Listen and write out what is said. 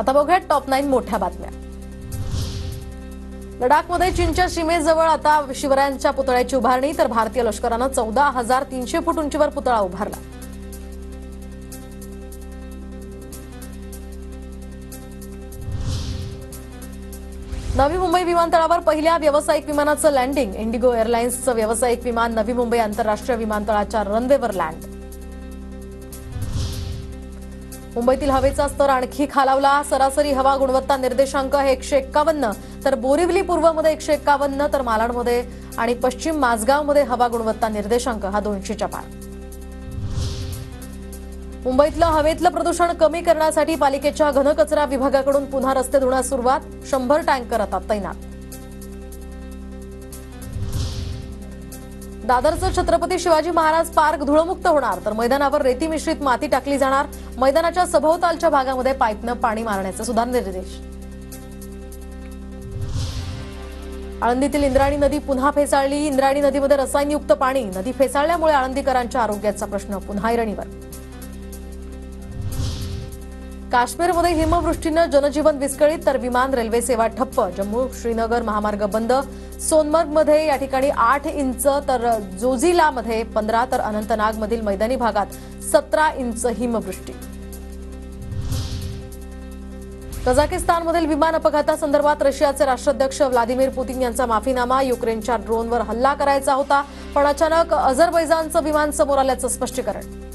आता बघूयात टॉप 9 मोठ्या बातम्या। लडाखमध्ये चीनच्या सीमेजवळ आता शिवरायांच्या पुतळ्याची उभारणी, तर भारतीय लष्करानं 14,300 फूट उंचीवर पुतळा उभारला। नवी मुंबई विमानतळावर पहिल्या व्यावसायिक विमानाचं लँडिंग। इंडिगो एअरलाइन्सचं व्यावसायिक विमान नवी मुंबई आंतरराष्ट्रीय विमानतळाच्या रनवेवर लँड। मुंबईतील हवेचा स्तर आणखी खालावला। सरासरी हवा गुणवत्ता निर्देशांक हे 151, तर बोरिवली पूर्वमध्ये 151, तर मालाडमध्ये आणि पश्चिम माझगावमध्ये हवा गुणवत्ता निर्देशांक हा 200च्या पार। मुंबईतलं हवेतलं प्रदूषण कमी करण्यासाठी पालिकेच्या घनकचरा विभागाकडून पुन्हा रस्ते धुण्यास सुरुवात। 100 टँकर आता तैनात। दादरचं छत्रपती शिवाजी महाराज पार्क धूळमुक्त होणार, तर मैदानावर रेती मिश्रित माती टाकली जाणार। मैदानाच्या सभोवतालच्या भागामध्ये पाईपनं पाणी मारण्याचे सुद्धा निर्देश। आळंदीतील इंद्रायणी नदी पुन्हा फेसाळली। इंद्रायणी नदीमध्ये रसायनयुक्त पाणी। नदी फेसाळल्यामुळे आळंदीकरांच्या आरोग्याचा प्रश्न पुन्हा ऐरणीवर। काश्मीरमध्ये हिमवृष्टीनं जनजीवन विस्कळीत, तर विमान रेल्वे सेवा ठप्प। जम्मू श्रीनगर महामार्ग बंद। सोनमर्गमध्ये या ठिकाणी 8 इंच, तर जोजिलामध्ये 15, तर अनंतनागमधील मैदानी भागात 17 इंच हिमवृष्टी। कझाकिस्तानमधील विमान अपघातासंदर्भात रशियाचे राष्ट्राध्यक्ष व्लादिमीर पुतिन यांचा माफीनामा। युक्रेनच्या ड्रोनवर हल्ला करायचा होता, पण अचानक अझरबैजानचं विमान समोर आल्याचं स्पष्टीकरण।